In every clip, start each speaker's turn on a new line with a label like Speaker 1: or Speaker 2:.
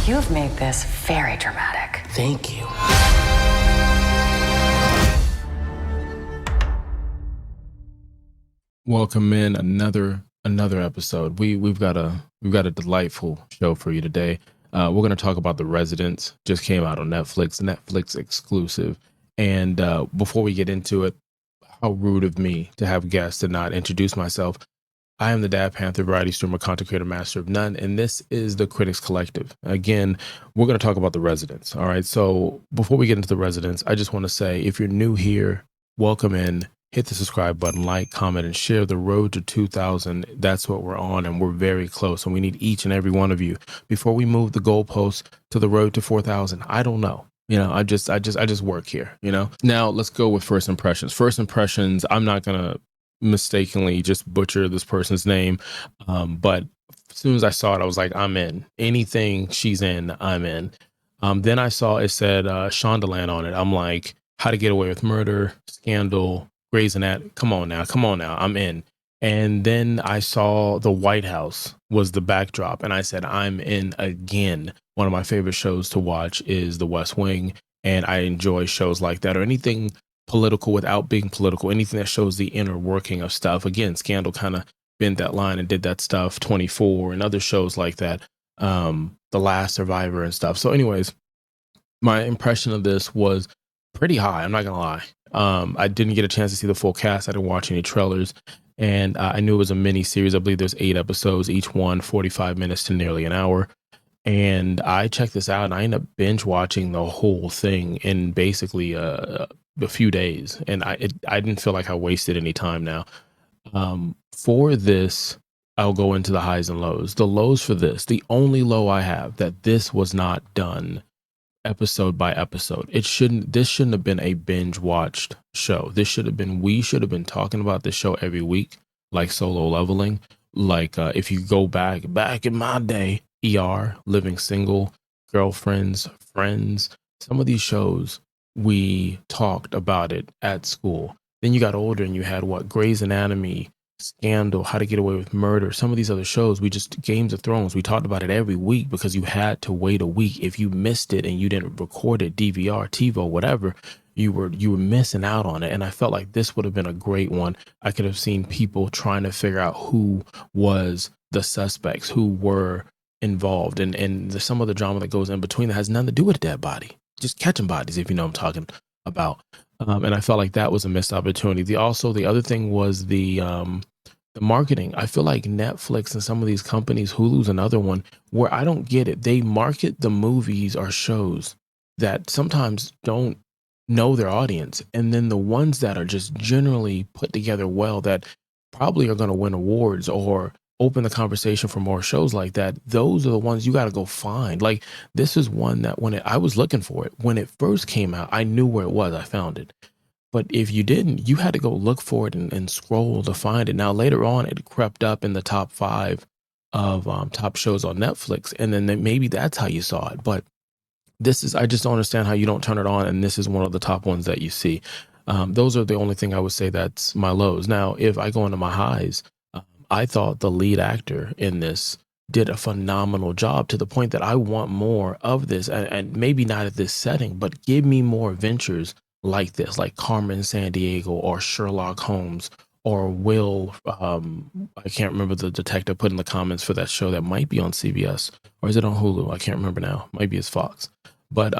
Speaker 1: You've made this very dramatic.
Speaker 2: Thank you.
Speaker 3: Welcome in another episode. We've got a delightful show for you today. We're going to talk about The Residents. Just came out on Netflix exclusive. And before we get into it, how rude of me to have guests and not introduce myself. I am the Dad Panther, variety streamer, content creator, master of none, and this is the Critics Collective. Again, we're going to talk about The Residents. All right. So before we get into The Residents, I just want to say, if you're new here, welcome in. Hit the subscribe button, like, comment, and share. The road to 2,000. That's what we're on, and we're very close. And we need each and every one of you before we move the goalposts to the road to 4,000. I don't know. You know, I just work here. You know. Now let's go with first impressions. First impressions. I'm not gonna mistakenly just butcher this person's name, but as soon as I saw it, I was like, I'm in. Anything she's in, I'm in. Then I saw it said Shondaland on it. I'm like, How to Get Away with Murder, Scandal, Grey's Anatomy. Come on now, I'm in. And then I saw the White House was the backdrop, and I said, I'm in again. One of my favorite shows to watch is The West Wing, and I enjoy shows like that, or anything political without being political, anything that shows the inner working of stuff. Again, Scandal kind of bent that line and did that stuff, 24 and other shows like that, The Last Survivor and stuff. So anyways, my impression of this was pretty high. I'm not gonna lie. I didn't get a chance to see the full cast. I didn't watch any trailers, and I knew it was a mini series. I believe there's 8 episodes, each one 45 minutes to nearly an hour. And I checked this out, and I ended up binge watching the whole thing in basically a few days, and I didn't feel like I wasted any time. Now, for this, I'll go into the highs and lows. The lows for this, the only low I have, that this was not done episode by episode. This shouldn't have been a binge watched show. We should have been talking about this show every week, like Solo Leveling. Like if you go back in my day, ER, Living Single, Girlfriends, Friends, some of these shows, we talked about it at school. Then you got older and you had Grey's Anatomy, Scandal, How to Get Away with Murder, some of these other shows. Games of Thrones, we talked about it every week because you had to wait a week. If you missed it and you didn't record it, DVR, TiVo, whatever, you were missing out on it. And I felt like this would have been a great one. I could have seen people trying to figure out who was the suspects, who were involved, and some of the drama that goes in between that has nothing to do with a dead body, just catching bodies, if you know what I'm talking about. And I felt like that was a missed opportunity. The other thing was the marketing. I feel like Netflix and some of these companies, Hulu's another one, where I don't get it. They market the movies or shows that sometimes don't know their audience. And then the ones that are just generally put together well, that probably are going to win awards or open the conversation for more shows like that, those are the ones you got to go find. Like, this is one that I was looking for it when it first came out, I knew where it was, I found it. But if you didn't, you had to go look for it and scroll to find it. Now later on, it crept up in the top 5 of top shows on Netflix, and then maybe that's how you saw it. But I just don't understand how you don't turn it on, and this is one of the top ones that you see. Those are the only thing I would say that's my lows. Now, if I go into my highs, I thought the lead actor in this did a phenomenal job, to the point that I want more of this, and maybe not at this setting, but give me more adventures like this, like Carmen Sandiego or Sherlock Holmes or Will. I can't remember the detective put in the comments for that show that might be on CBS, or is it on Hulu? I can't remember now. Maybe it's Fox. But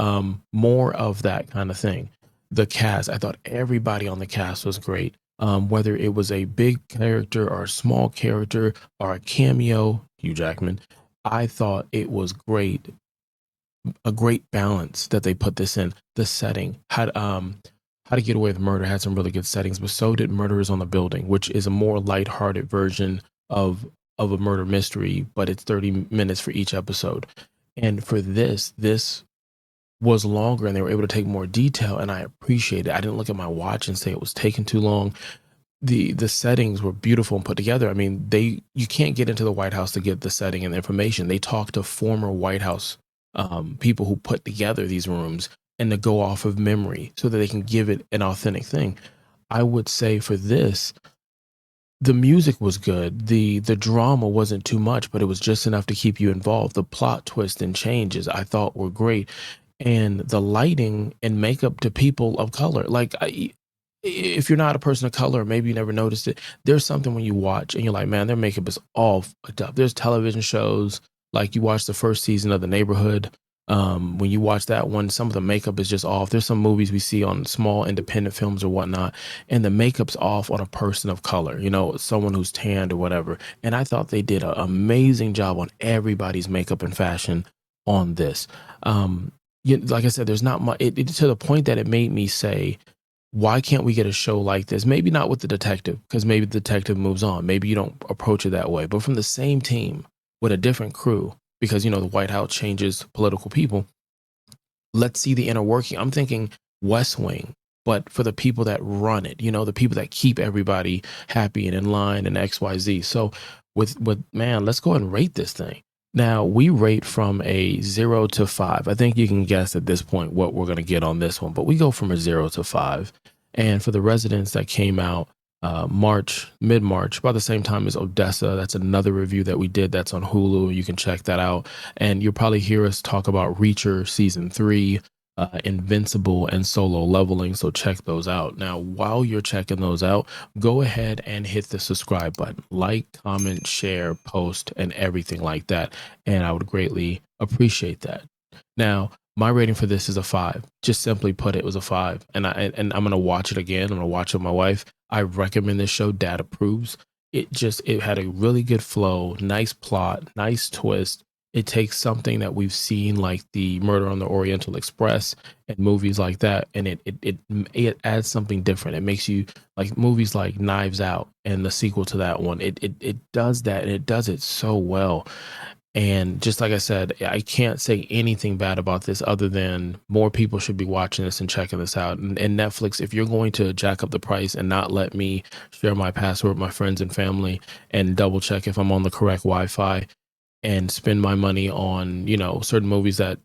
Speaker 3: more of that kind of thing. The cast, I thought everybody on the cast was great. Whether it was a big character or a small character or a cameo, Hugh Jackman, I thought it was great. A great balance that they put this in. The setting had How to Get Away with Murder had some really good settings, but so did Murderers on the Building, which is a more lighthearted version of a murder mystery, but it's 30 minutes for each episode. And for this was longer, and they were able to take more detail, and I appreciate it. I didn't look at my watch and say it was taking too long. The settings were beautiful and put together. I mean, you can't get into the White House to get the setting and the information. They talk to former White House people who put together these rooms, and to go off of memory so that they can give it an authentic thing. I would say for this, the music was good. The drama wasn't too much, but it was just enough to keep you involved. The plot twists and changes I thought were great. And the lighting and makeup to people of color. Like if you're not a person of color, maybe you never noticed it. There's something when you watch and you're like, man, their makeup is all fucked up. There's television shows like you watch the first season of The Neighborhood. When you watch that one, some of the makeup is just off. There's some movies we see on small independent films or whatnot, and the makeup's off on a person of color, you know, someone who's tanned or whatever. And I thought they did an amazing job on everybody's makeup and fashion on this. Like I said, there's not much to the point that it made me say, why can't we get a show like this? Maybe not with the detective, because maybe the detective moves on. Maybe you don't approach it that way, but from the same team with a different crew, because, you know, the White House changes political people. Let's see the inner working. I'm thinking West Wing, but for the people that run it, you know, the people that keep everybody happy and in line and XYZ. So with man, let's go ahead and rate this thing. Now, we rate from a 0 to 5. I think you can guess at this point what we're going to get on this one, but we go from a 0 to 5. And for the Residents that came out mid-March, about the same time as Odessa, that's another review that we did that's on Hulu. You can check that out. And you'll probably hear us talk about Reacher Season 3, Invincible, and Solo Leveling. So check those out. Now, while you're checking those out, go ahead and hit the subscribe button. Like, comment, share, post, and everything like that. And I would greatly appreciate that. Now, my rating for this is a 5. Just simply put, it was a 5. And I'm gonna watch it again. I'm gonna watch it with my wife. I recommend this show. Dad approves. It had a really good flow, nice plot, nice twist. It takes something that we've seen like the Murder on the Oriental Express and movies like that, and it adds something different. It makes you like movies like Knives Out and the sequel to that one. It does that, and it does it so well. And just like I said, I can't say anything bad about this other than more people should be watching this and checking this out. And Netflix, if you're going to jack up the price and not let me share my password with my friends and family and double check if I'm on the correct Wi-Fi and spend my money on, you know, certain movies that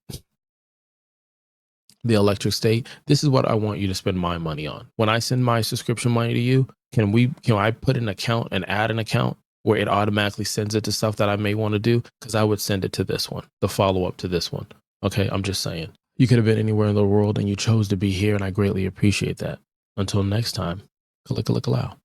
Speaker 3: the electric state, this is what I want you to spend my money on. When I send my subscription money to you, can I put an account and add an account where it automatically sends it to stuff that I may want to do? Because I would send it to this one, the follow-up to this one. Okay, I'm just saying. You could have been anywhere in the world and you chose to be here, and I greatly appreciate that. Until next time, kalika-lika-lao.